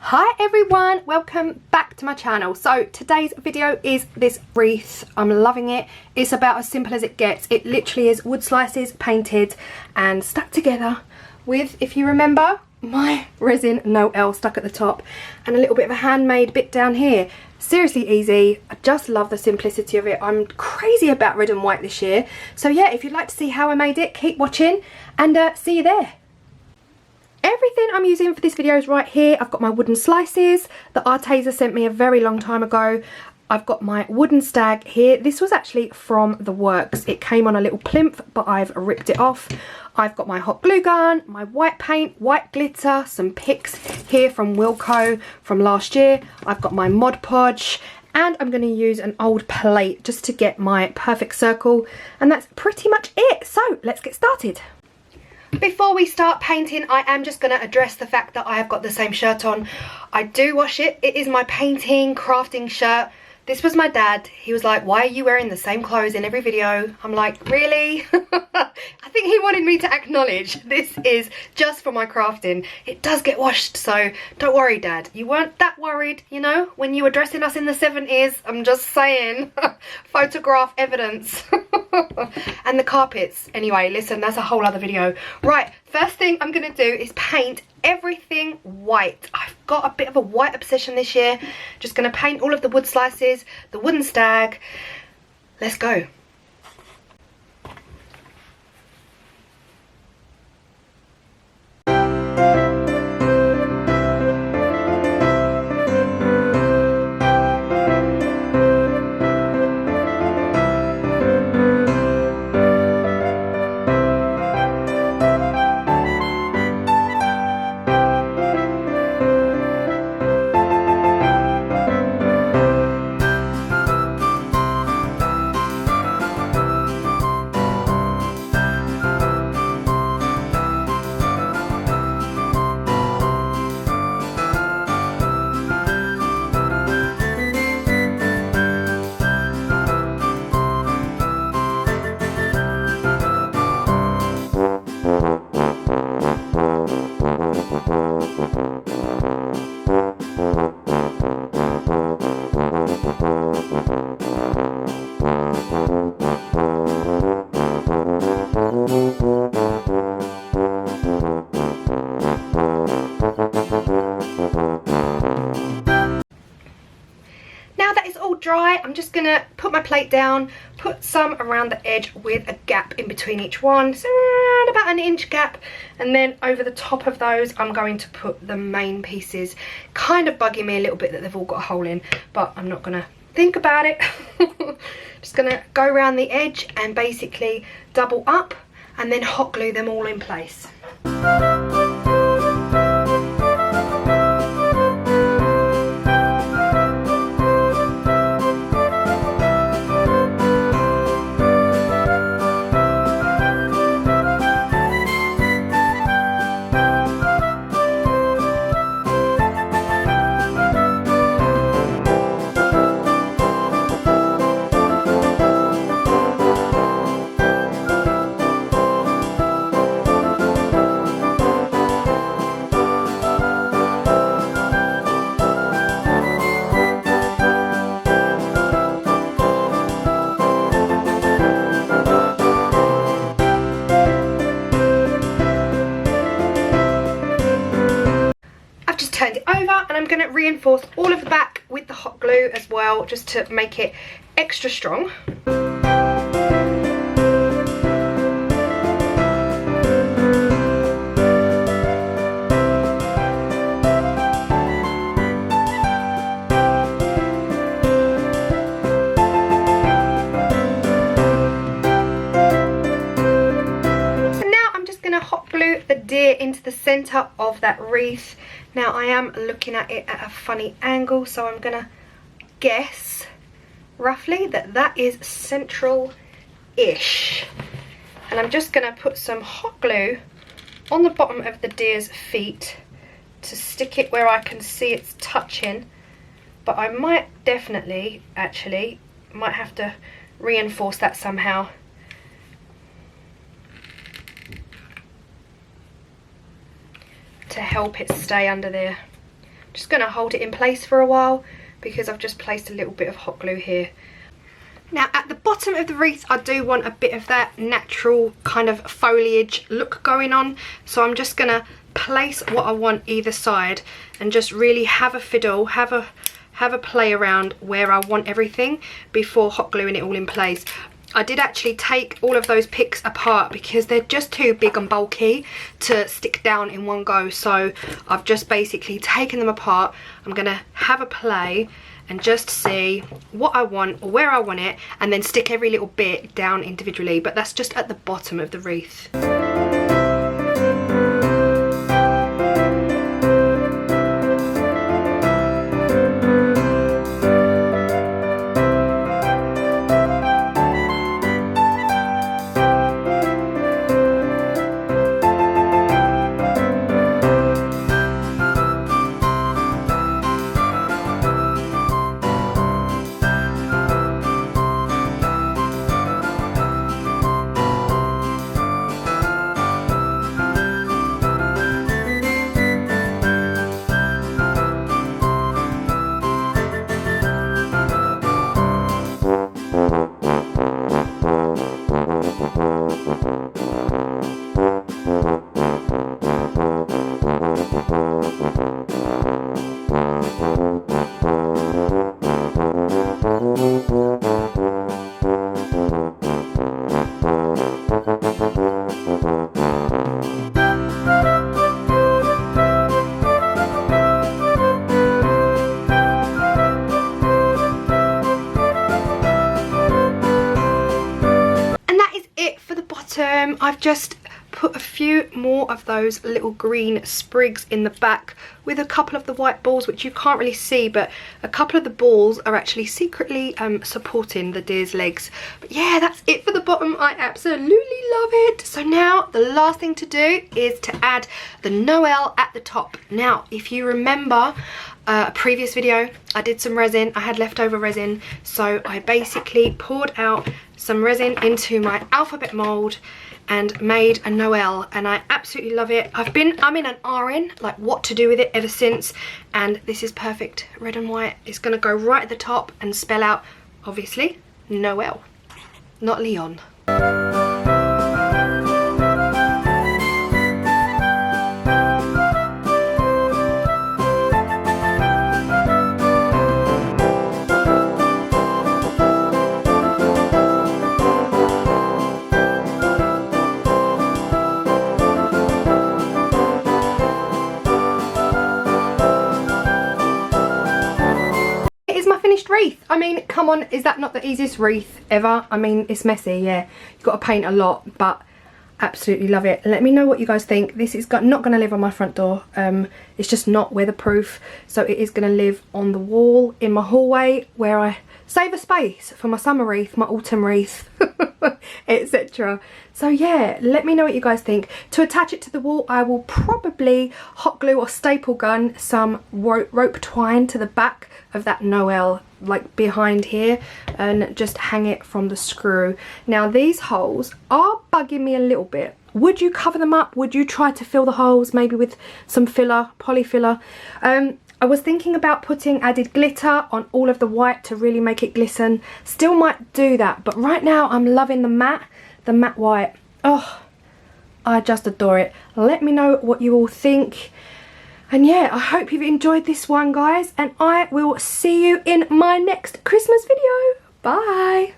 Hi everyone, welcome back to my channel. So today's video is this wreath. I'm loving it. It's about as simple as it gets. It literally is wood slices painted and stuck together with, if you remember, my resin Noel stuck at the top and a little bit of a handmade bit down here. Seriously easy. I just love the simplicity of it. I'm crazy about red and white this year. So yeah, if you'd like to see how I made it, keep watching and see you there. Everything I'm using for this video is right here. I've got my wooden slices that Arteza sent me a very long time ago. I've got my wooden stag here. This was actually from the works. It came on a little plinth, but I've ripped it off. I've got my hot glue gun, my white paint, white glitter, some picks here from WILKO from last year. I've got my Mod Podge, and I'm going to use an old plate just to get my perfect circle. And that's pretty much it. So let's get started. Before we start painting, I am just going to address the fact that I have got the same shirt on. I do wash it. It is my painting, crafting shirt. This was my dad. He was like, why are you wearing the same clothes in every video? I'm like, really? I think he wanted me to acknowledge this is just for my crafting. It does get washed, so don't worry, Dad. You weren't that worried, you know, when you were dressing us in the 70s. I'm just saying. Photograph evidence. And the carpets. Anyway, listen, that's a whole other video. Right, first thing I'm going to do is paint everything white. I've got a bit of a white obsession this year. Just going to paint all of the wood slices, the wooden stag. Let's go. Dry, I'm just gonna put my plate down, put some around the edge with a gap in between each one, so around about an inch gap, and then over the top of those I'm going to put the main pieces. Kind of bugging me a little bit that they've all got a hole in, but I'm not gonna think about it. Just gonna go around the edge and basically double up and then hot glue them all in place. Turned it over, and I'm going to reinforce all of the back with the hot glue as well, just to make it extra strong. The deer into the center of that wreath. Now I am looking at it at a funny angle, so I'm gonna guess roughly that that is central-ish, and I'm just gonna put some hot glue on the bottom of the deer's feet to stick it where I can see it's touching, but I might definitely actually might have to reinforce that somehow. To help it stay under there. Just going to hold it in place for a while because I've just placed a little bit of hot glue here. Now at the bottom of the wreath I do want a bit of that natural kind of foliage look going on, so I'm just going to place what I want either side and just really have a fiddle, have a play around where I want everything before hot gluing it all in place. I did actually take all of those picks apart because they're just too big and bulky to stick down in one go, so I've just basically taken them apart. I'm gonna have a play and just see what I want or where I want it, and then stick every little bit down individually, but that's just at the bottom of the wreath. I've just put a few more of those little green sprigs in the back with a couple of the white balls, which you can't really see, but a couple of the balls are actually secretly supporting the deer's legs. But yeah, that's it for the bottom. I absolutely love it. So now the last thing to do is to add the Noel at the top. Now if you remember a previous video, I did some resin. I had leftover resin, so I basically poured out some resin into my alphabet mold and made a Noel, and I absolutely love it. I'm in an RN, like what to do with it ever since, and this is perfect. Red and white. It's gonna go right at the top and spell out, obviously, Noel, not Leon. Wreath. I mean, come on, is that not the easiest wreath ever? I mean, it's messy, yeah, you've got to paint a lot, but absolutely love it. Let me know what you guys think. This is not going to live on my front door. It's just not weatherproof, so it is going to live on the wall in my hallway where I save a space for my summer wreath, my autumn wreath, etc. So yeah, let me know what you guys think. To attach it to the wall, I will probably hot glue or staple gun some rope twine to the back of that Noel, like behind here, and just hang it from the screw. Now these holes are bugging me a little bit. Would you cover them up? Would you try to fill the holes maybe with some filler, poly filler? I was thinking about putting added glitter on all of the white to really make it glisten. Still might do that, but right now I'm loving the matte white. Oh, I just adore it. Let me know what you all think. And yeah, I hope you've enjoyed this one, guys, and I will see you in my next Christmas video. Bye.